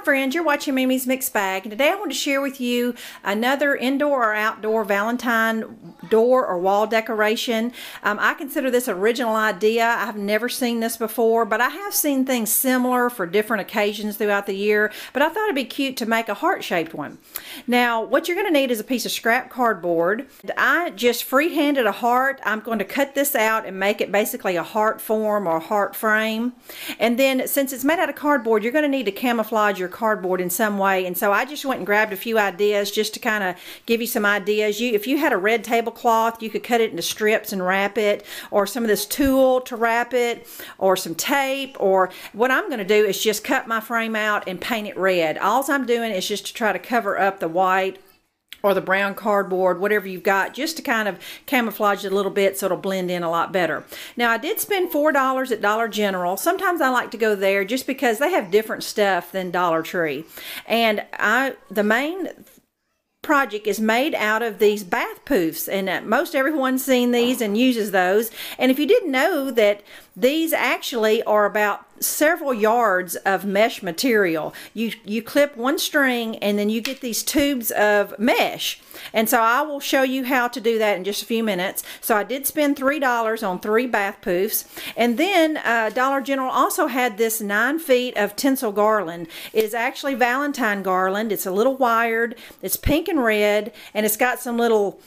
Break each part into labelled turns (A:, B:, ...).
A: friends, you're watching Mimi's Mixed Bag, and today I want to share with you another indoor or outdoor Valentine door or wall decoration. I consider this an original idea. I've never seen this before, but I have seen things similar for different occasions throughout the year, but I thought it'd be cute to make a heart-shaped one. Now, what you're going to need is a piece of scrap cardboard. I just freehanded a heart. I'm going to cut this out and make it basically a heart form or a heart frame. And then, since it's made out of cardboard, you're going to need to camouflage your cardboard in some way, and so I just went and grabbed a few ideas just to kind of give you some ideas. If you had a red tablecloth, you could cut it into strips and wrap it, or some of this tulle to wrap it, or some tape, or what I'm going to do is just cut my frame out and paint it red. All I'm doing is just to try to cover up the white or the brown cardboard, whatever you've got, just to kind of camouflage it a little bit so it'll blend in a lot better. Now, I did spend $4 at Dollar General. Sometimes I like to go there just because they have different stuff than Dollar Tree. And the main project is made out of these bath poofs, and most everyone's seen these and uses those. And if you didn't know that these actually are about several yards of mesh material. You clip one string and then you get these tubes of mesh. And so I will show you how to do that in just a few minutes. So I did spend $3 on 3 bath poofs. And then Dollar General also had this 9 feet of tinsel garland. It is actually Valentine garland. It's a little wired. It's pink and red, and it's got some little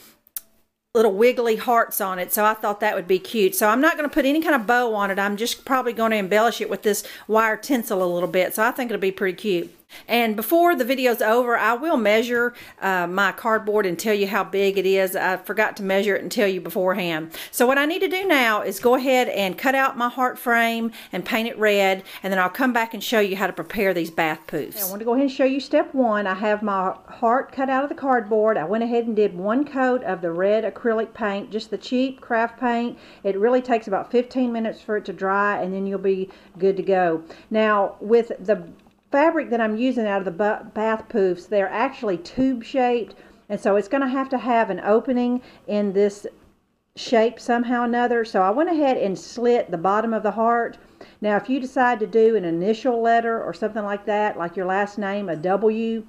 A: wiggly hearts on it, so I thought that would be cute. So I'm not going to put any kind of bow on it. I'm just probably going to embellish it with this wire tinsel a little bit, so I think it'll be pretty cute. And before the video's over, I will measure my cardboard and tell you how big it is. I forgot to measure it and tell you beforehand. So what I need to do now is go ahead and cut out my heart frame and paint it red, and then I'll come back and show you how to prepare these bath poofs. Okay, I want to go ahead and show you step one. I have my heart cut out of the cardboard. I went ahead and did 1 coat of the red acrylic paint, just the cheap craft paint. It really takes about 15 minutes for it to dry, and then you'll be good to go. Now, with the fabric that I'm using out of the bath poofs, they're actually tube shaped, and so it's going to have an opening in this shape somehow or another. So I went ahead and slit the bottom of the heart. Now, if you decide to do an initial letter or something like that, like your last name, a W,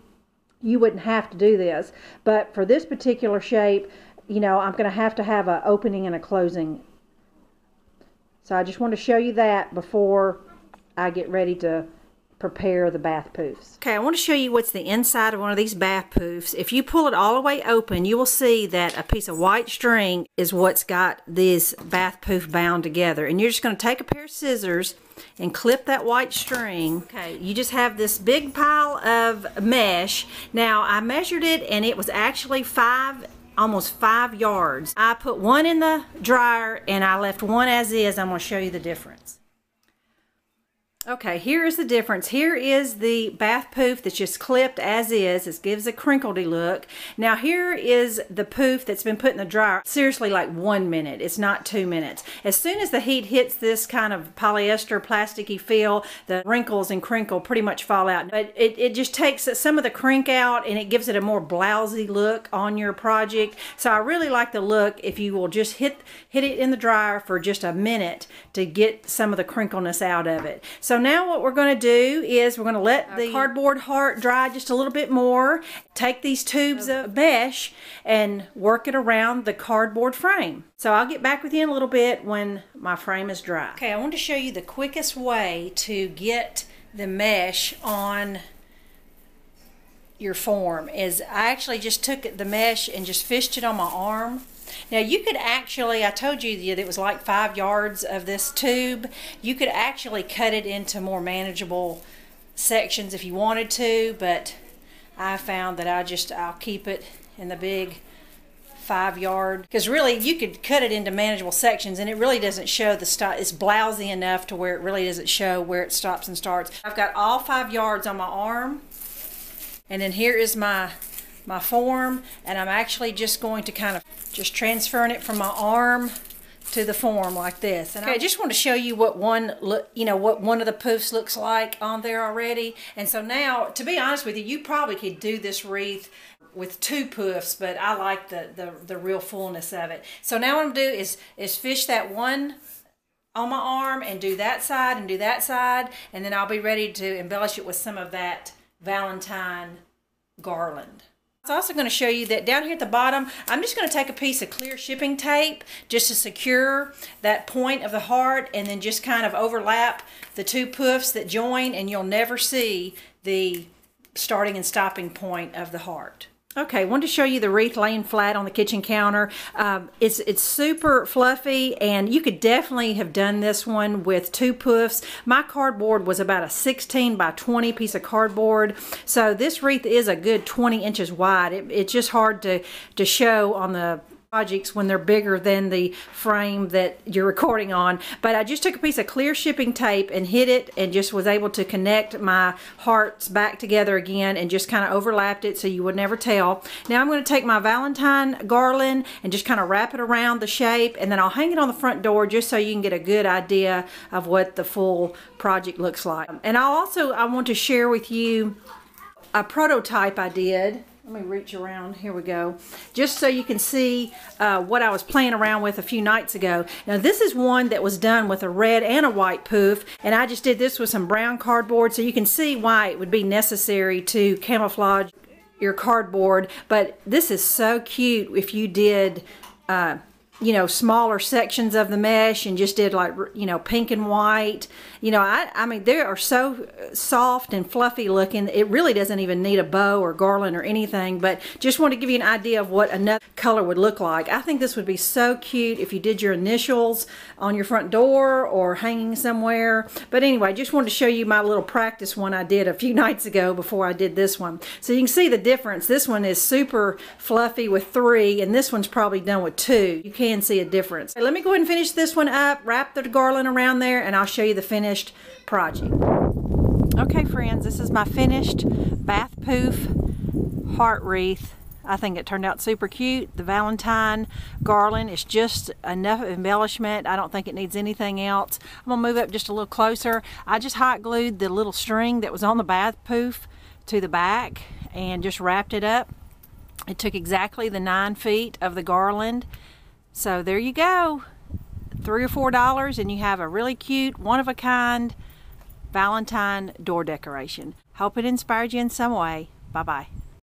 A: you wouldn't have to do this. But for this particular shape, you know, I'm going to have an opening and a closing. So I just want to show you that before I get ready to prepare the bath poofs. Okay, I want to show you what's the inside of one of these bath poofs. If you pull it all the way open, you will see that a piece of white string is what's got this bath poof bound together. And you're just going to take a pair of scissors and clip that white string. Okay, you just have this big pile of mesh. Now, I measured it, and it was actually almost 5 yards. I put one in the dryer, and I left one as is. I'm going to show you the difference. Okay, here is the difference. Here is the bath poof that's just clipped as is. It gives a crinkledy look. Now here is the poof that's been put in the dryer. Seriously, like 1 minute. It's not 2 minutes. As soon as the heat hits this kind of polyester plasticky feel, the wrinkles and crinkle pretty much fall out. But it just takes some of the crink out, and it gives it a more blousy look on your project. So I really like the look if you will just hit it in the dryer for just a minute to get some of the crinkleness out of it. So now what we're going to do is we're going to let the cardboard heart dry just a little bit more. Take these tubes of mesh and work it around the cardboard frame. So I'll get back with you in a little bit when my frame is dry. Okay, I want to show you the quickest way to get the mesh on your form. Is I actually just took the mesh and just fished it on my arm. Now you could actually, I told you that it was like 5 yards of this tube. You could actually cut it into more manageable sections if you wanted to, but I found that I'll keep it in the big 5 yard, because really you could cut it into manageable sections and it really doesn't show the stop. It's blousy enough to where it really doesn't show where it stops and starts. I've got all 5 yards on my arm, and then here is my form, and I'm actually just going to kind of just transferring it from my arm to the form like this. And okay, I just want to show you what one of the poofs looks like on there already. And so now, to be honest with you, you probably could do this wreath with 2 poofs, but I like the real fullness of it. So now what I'm going to do is fish that one on my arm and do that side and do that side, and then I'll be ready to embellish it with some of that Valentine garland. I'm also going to show you that down here at the bottom, I'm just going to take a piece of clear shipping tape just to secure that point of the heart, and then just kind of overlap the two poufs that join, and you'll never see the starting and stopping point of the heart. Okay, I wanted to show you the wreath laying flat on the kitchen counter. It's super fluffy, and you could definitely have done this one with two poufs. My cardboard was about a 16 by 20 piece of cardboard, so this wreath is a good 20 inches wide. It's just hard to show on the projects when they're bigger than the frame that you're recording on. But I just took a piece of clear shipping tape and hit it, and just was able to connect my hearts back together again, and just kind of overlapped it so you would never tell. Now I'm going to take my Valentine garland and just kind of wrap it around the shape, and then I'll hang it on the front door just so you can get a good idea of what the full project looks like. And I want to share with you a prototype I did. Let me reach around, here we go, just so you can see what I was playing around with a few nights ago. Now this is one that was done with a red and a white pouf, and I just did this with some brown cardboard, so you can see why it would be necessary to camouflage your cardboard. But this is so cute if you did you know, smaller sections of the mesh and just did, like, you know, pink and white. You know, I mean, they are so soft and fluffy looking. It really doesn't even need a bow or garland or anything, but just want to give you an idea of what another color would look like. I think this would be so cute if you did your initials on your front door or hanging somewhere. But anyway, just wanted to show you my little practice one I did a few nights ago before I did this one. So you can see the difference. This one is super fluffy with 3, and this one's probably done with 2. You can see a difference. Let me go ahead and finish this one up, wrap the garland around there, and I'll show you the finished project. Okay friends, this is my finished bath pouf heart wreath. I think it turned out super cute. The Valentine garland is just enough embellishment. I don't think it needs anything else. I'm gonna move up just a little closer. I just hot glued the little string that was on the bath pouf to the back and just wrapped it up. It took exactly the 9 feet of the garland. So there you go, $3 or $4, and you have a really cute, one-of-a-kind Valentine door decoration. Hope it inspired you in some way. Bye-bye.